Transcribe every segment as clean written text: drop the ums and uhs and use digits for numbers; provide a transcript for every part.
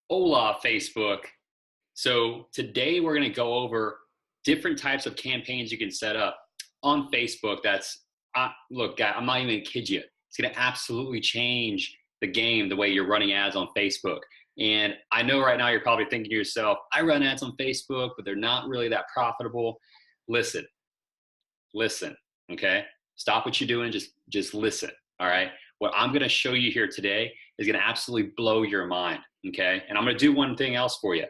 Hola, Facebook. So today we're going to go over different types of campaigns you can set up on Facebook. Look, guy, I'm not even going to kid you. It's going to absolutely change the game, the way you're running ads on Facebook. And I know right now you're probably thinking to yourself, I run ads on Facebook, but they're not really that profitable. Listen, listen, okay? Stop what you're doing, just listen, all right? What I'm gonna show you here today is gonna absolutely blow your mind, okay? And I'm gonna do one thing else for you.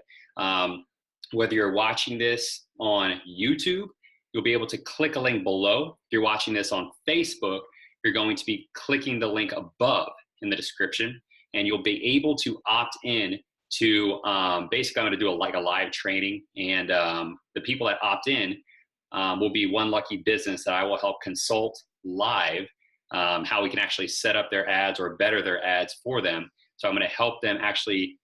Whether you're watching this on YouTube, you'll be able to click a link below. If you're watching this on Facebook, you're going to be clicking the link above in the description, and you'll be able to opt in to, basically I'm gonna do a live training, and the people that opt in will be one lucky business that I will help consult live, how we can actually set up their ads or better their ads for them. So I'm going to help them actually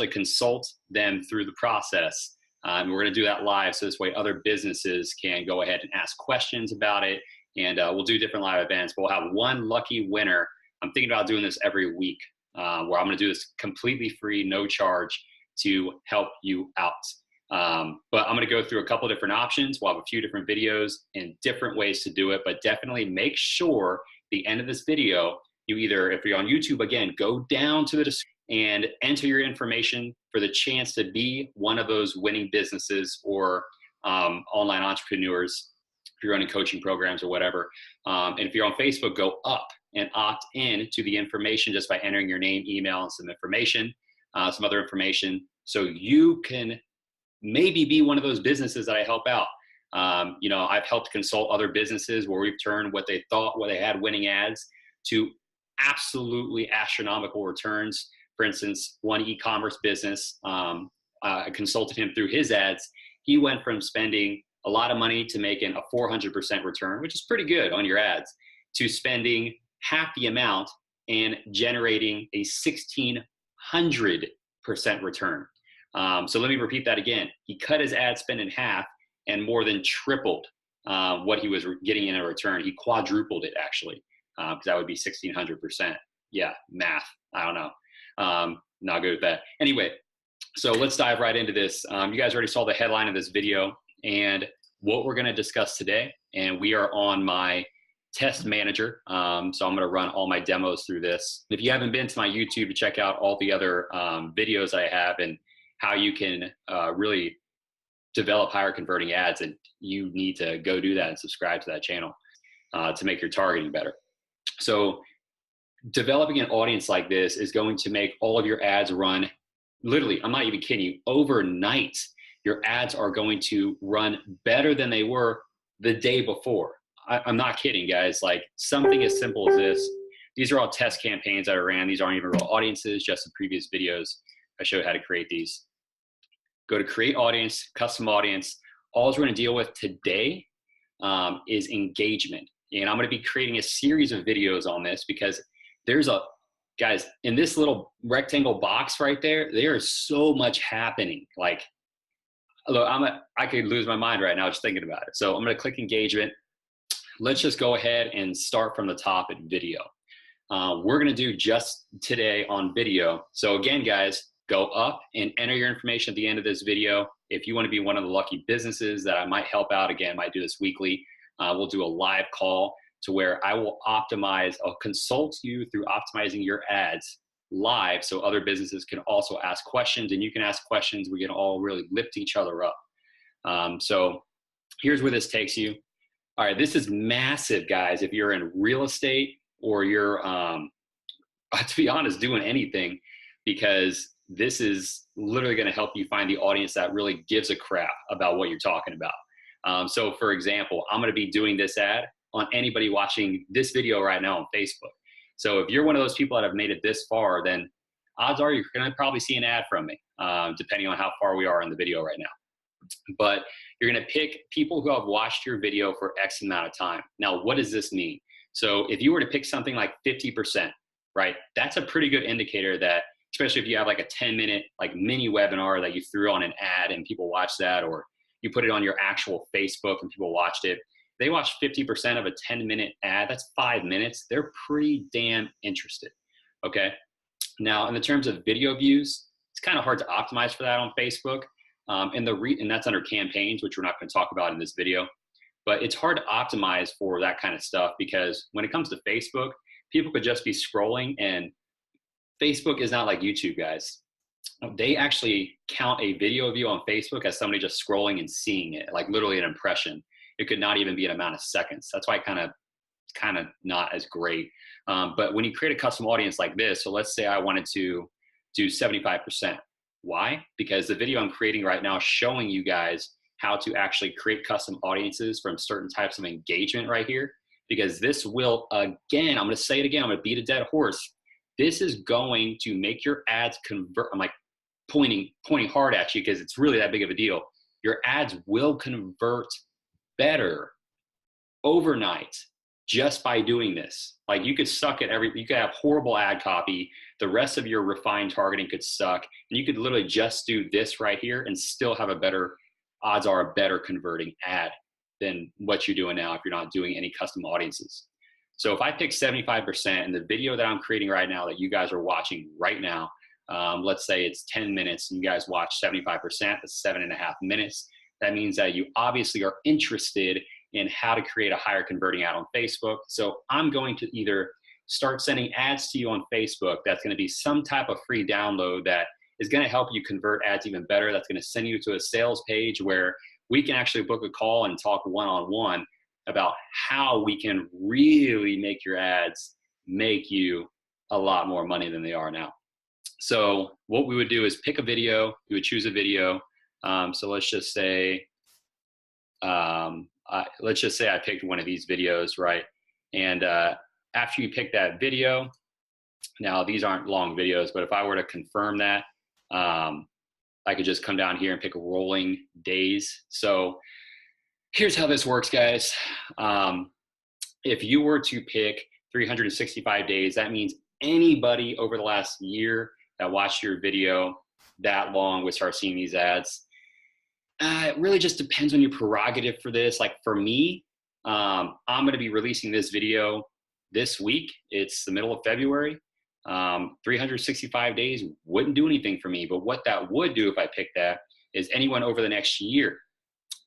consult them through the process. We're going to do that live, so this way other businesses can go ahead and ask questions about it, and we'll do different live events. But we'll have one lucky winner. I'm thinking about doing this every week, where I'm going to do this completely free, no charge, to help you out. But I'm going to go through a couple of different options. We'll have a few different videos and different ways to do it, but definitely make sure at the end of this video, you either, if you're on YouTube, again, go down to the description and enter your information for the chance to be one of those winning businesses or online entrepreneurs if you're running coaching programs or whatever. And if you're on Facebook, go up and opt in to the information just by entering your name, email, and some information, some other information, so you can maybe be one of those businesses that I help out. I've helped consult other businesses where we've turned what they had winning ads to absolutely astronomical returns. For instance, one e-commerce business, I consulted him through his ads. He went from spending a lot of money to making a 400% return, which is pretty good on your ads, to spending half the amount and generating a 1,600% return. So let me repeat that again. He cut his ad spend in half and more than tripled what he was getting in a return. He quadrupled it, actually, because that would be 1,600%. Yeah, math. I don't know. Not good with that. Anyway, so let's dive right into this. You guys already saw the headline of this video and what we're going to discuss today. And we are on my test manager. So I'm going to run all my demos through this. If you haven't been to my YouTube to check out all the other videos I have and how you can really develop higher converting ads, and you need to go do that and subscribe to that channel to make your targeting better. So developing an audience like this is going to make all of your ads run, literally, I'm not even kidding you, overnight. Your ads are going to run better than they were the day before. I'm not kidding, guys. Like something as simple as this. These are all test campaigns that I ran. These aren't even real audiences, just in previous videos I showed how to create these. Go to create audience, custom audience. All we're going to deal with today is engagement. And I'm going to be creating a series of videos on this because guys, in this little rectangle box right there is so much happening. Like, look, I could lose my mind right now just thinking about it. So I'm going to click engagement. Let's just go ahead and start from the top at video. We're going to do just today on video. So again, guys, go up and enter your information at the end of this video. If you want to be one of the lucky businesses that I might help out, again, I might do this weekly. We'll do a live call to where I'll consult you through optimizing your ads live so other businesses can also ask questions, and you can ask questions. We can all really lift each other up. So here's where this takes you. All right, this is massive, guys. If you're in real estate or you're, to be honest, doing anything, because this is literally going to help you find the audience that really gives a crap about what you're talking about. So for example, I'm going to be doing this ad on anybody watching this video right now on Facebook. So if you're one of those people that have made it this far, then odds are you're going to probably see an ad from me, depending on how far we are in the video right now. But you're going to pick people who have watched your video for X amount of time. Now, what does this mean? So if you were to pick something like 50%, right, that's a pretty good indicator that, especially if you have like a 10-minute like mini webinar that you threw on an ad and people watch that, or you put it on your actual Facebook and people watched it. They watched 50% of a 10-minute ad. That's 5 minutes. They're pretty damn interested. Okay. Now, in the terms of video views, It's kind of hard to optimize for that on Facebook. And that's under campaigns, which we're not going to talk about in this video. But it's hard to optimize for that kind of stuff because when it comes to Facebook, people could just be scrolling, and Facebook is not like YouTube, guys. They actually count a video view on Facebook as somebody just scrolling and seeing it, like literally an impression. It could not even be an amount of seconds. That's why kind of not as great. But when you create a custom audience like this, so let's say I wanted to do 75%. Why? Because the video I'm creating right now is showing you guys how to actually create custom audiences from certain types of engagement right here. Because this will, again, I'm going to say it again, I'm going to beat a dead horse. This is going to make your ads convert. I'm like pointing hard at you because it's really that big of a deal. Your ads will convert better overnight just by doing this. Like you could suck at you could have horrible ad copy. The rest of your refined targeting could suck. And you could literally just do this right here and still have odds are a better converting ad than what you're doing now if you're not doing any custom audiences. So if I pick 75% and the video that I'm creating right now that you guys are watching right now, let's say it's 10 minutes and you guys watch 75%, that's 7.5 minutes. That means that you obviously are interested in how to create a higher converting ad on Facebook. So I'm going to either start sending ads to you on Facebook. That's going to be some type of free download that is going to help you convert ads even better. That's going to send you to a sales page where we can actually book a call and talk one-on-one about how we can really make your ads make you a lot more money than they are now. So what we would do is pick a video. We would choose a video. So let's just say I picked one of these videos, right? And after you pick that video, now these aren't long videos, but if I were to confirm that, I could just come down here and pick rolling days. So here's how this works, guys. If you were to pick 365 days, that means anybody over the last year that watched your video that long would start seeing these ads. It really just depends on your prerogative for this. Like for me, I'm going to be releasing this video this week. It's the middle of February. 365 days wouldn't do anything for me. But what that would do if I picked that is anyone over the next year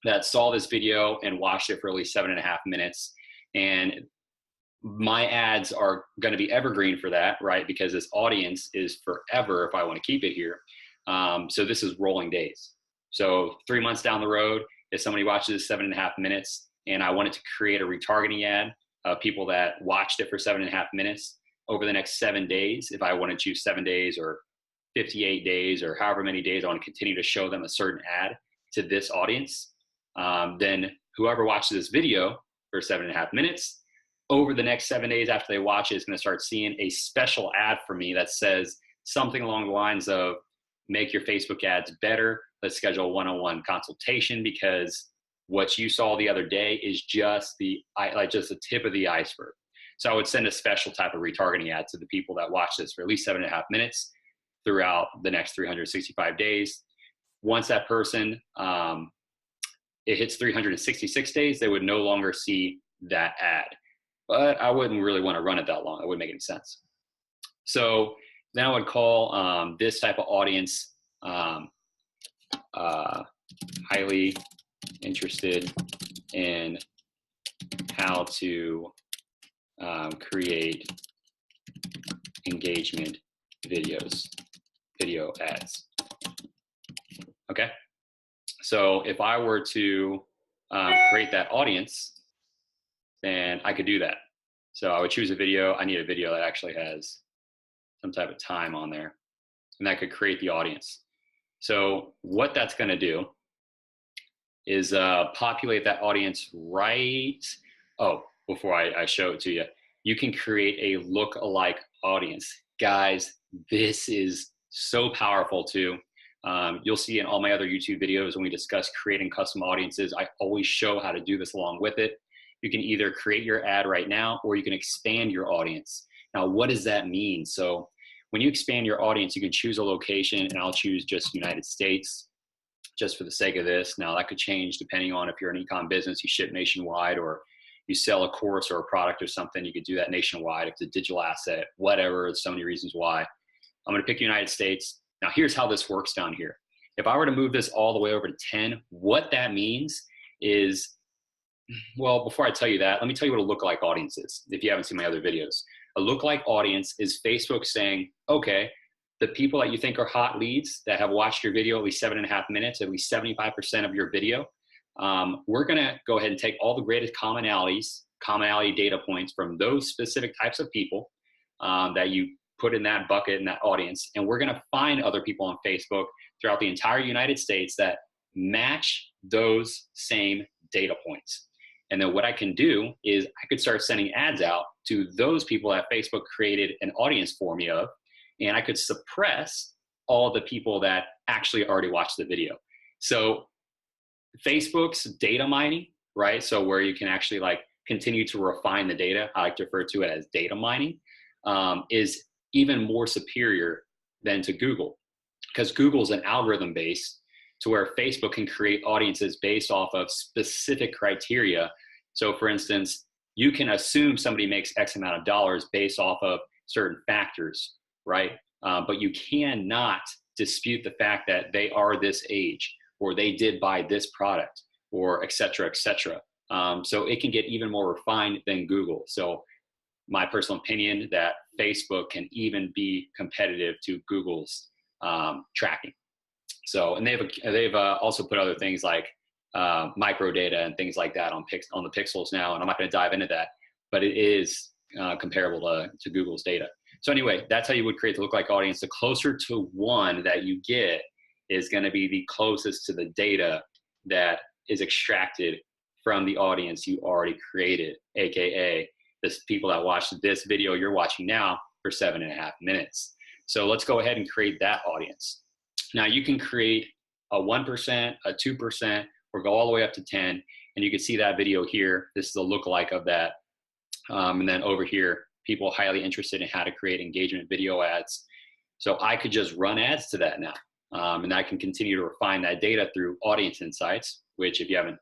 that saw this video and watched it for at least 7.5 minutes. And my ads are going to be evergreen for that, right? Because this audience is forever if I want to keep it here. So this is rolling days. So 3 months down the road, if somebody watches 7.5 minutes and I wanted to create a retargeting ad of people that watched it for 7.5 minutes over the next 7 days, if I want to choose 7 days or 58 days or however many days I want to continue to show them a certain ad to this audience, then whoever watches this video for 7.5 minutes, over the next 7 days after they watch it is going to start seeing a special ad for me that says something along the lines of make your Facebook ads better. Let's schedule a one-on-one consultation because what you saw the other day is just the tip of the iceberg. So I would send a special type of retargeting ad to the people that watch this for at least 7.5 minutes throughout the next 365 days. Once that person, it hits 366 days, they would no longer see that ad. But I wouldn't really want to run it that long. It wouldn't make any sense. So then I would call this type of audience highly interested in how to create engagement video ads. Okay. So if I were to create that audience, then I could do that. So I would choose a video. I need a video that actually has some type of time on there, and that could create the audience. So what that's going to do is populate that audience right. Oh, before I show it to you, you can create a look-alike audience. Guys, this is so powerful too. You'll see in all my other YouTube videos when we discuss creating custom audiences, I always show how to do this along with it. You can either create your ad right now or you can expand your audience. Now, what does that mean? So when you expand your audience, you can choose a location, and I'll choose just United States just for the sake of this. Now, that could change depending on if you're an e-com business, you ship nationwide, or you sell a course or a product or something, you could do that nationwide. If it's a digital asset, whatever, there's so many reasons why. I'm going to pick United States. Now, here's how this works down here. If I were to move this all the way over to 10, what that means is, well, before I tell you that, let me tell you what a lookalike audience is, if you haven't seen my other videos. A lookalike audience is Facebook saying, okay, the people that you think are hot leads that have watched your video at least 7.5 minutes, at least 75% of your video, we're gonna go ahead and take all the greatest commonality data points from those specific types of people that you put in that bucket, in that audience, and we're gonna find other people on Facebook throughout the entire United States that match those same data points. And then what I can do is I could start sending ads out to those people that Facebook created an audience for me of, and I could suppress all the people that actually already watched the video. So Facebook's data mining, right? So where you can actually like continue to refine the data, I like to refer to it as data mining, is even more superior than to Google, because Google's an algorithm based to where Facebook can create audiences based off of specific criteria. So for instance, you can assume somebody makes X amount of dollars based off of certain factors, right? But you cannot dispute the fact that they are this age, or they did buy this product, or et cetera, et cetera. So it can get even more refined than Google. So my personal opinion that Facebook can even be competitive to Google's tracking. So, and they've also put other things like micro data and things like that on the pixels now, and I'm not going to dive into that, but it is comparable to Google's data. So anyway, that's how you would create the lookalike audience. The closer to 1 that you get is going to be the closest to the data that is extracted from the audience you already created, aka the people that watched this video you're watching now for 7.5 minutes. So let's go ahead and create that audience. Now you can create a 1%, a 2%, or go all the way up to 10, and you can see that video here. This is a lookalike of that. And then over here, people highly interested in how to create engagement video ads. So I could just run ads to that now. And I can continue to refine that data through audience insights, which if you haven't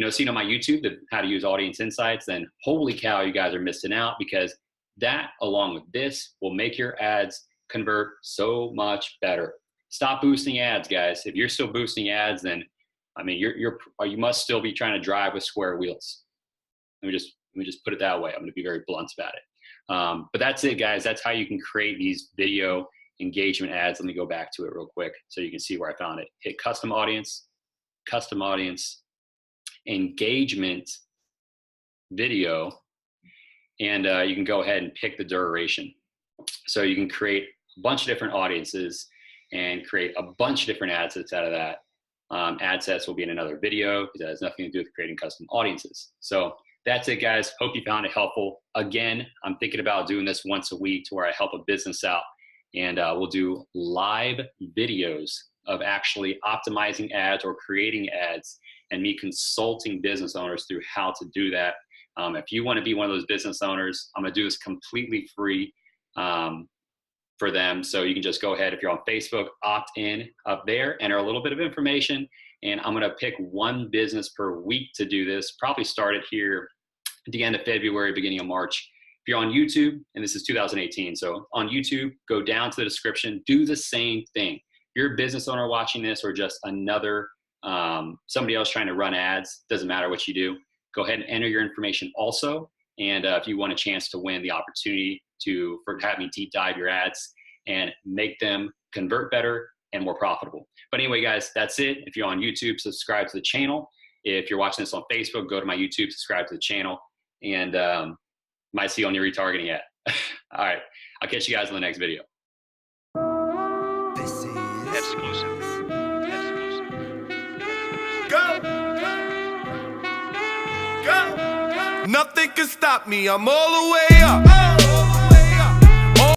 seen on my YouTube, how to use audience insights, then holy cow, you guys are missing out, because that along with this will make your ads convert so much better. Stop boosting ads, guys. If you're still boosting ads, then I mean, you must still be trying to drive with square wheels. Let me just put it that way. I'm going to be very blunt about it. But that's it, guys. That's how you can create these video engagement ads. Let me go back to it real quick so you can see where I found it. Hit custom audience, engagement video, and you can go ahead and pick the duration. So you can create a bunch of different audiences and create a bunch of different ad sets out of that. Ad sets will be in another video because that has nothing to do with creating custom audiences. So that's it, guys. Hope you found it helpful. Again, I'm thinking about doing this once a week to where I help a business out, and we'll do live videos of actually optimizing ads or creating ads, and me consulting business owners through how to do that. If you want to be one of those business owners, I'm going to do this completely free for them. So you can just go ahead, if you're on Facebook, opt in up there, enter a little bit of information, and I'm going to pick one business per week to do this. Probably start it here at the end of February, beginning of March. If you're on YouTube, and this is 2018, so on YouTube, go down to the description, do the same thing. If you're a business owner watching this, or just another somebody else trying to run ads, doesn't matter what you do, go ahead and enter your information also. And if you want a chance to win the opportunity to have me deep dive your ads and make them convert better and more profitable. But anyway, guys, that's it. If you're on YouTube, subscribe to the channel. If you're watching this on Facebook, go to my YouTube, subscribe to the channel, and might see you on your retargeting ad. All right, I'll catch you guys in the next video. This is exclusive. Go! Nothing can stop me, I'm all the way up.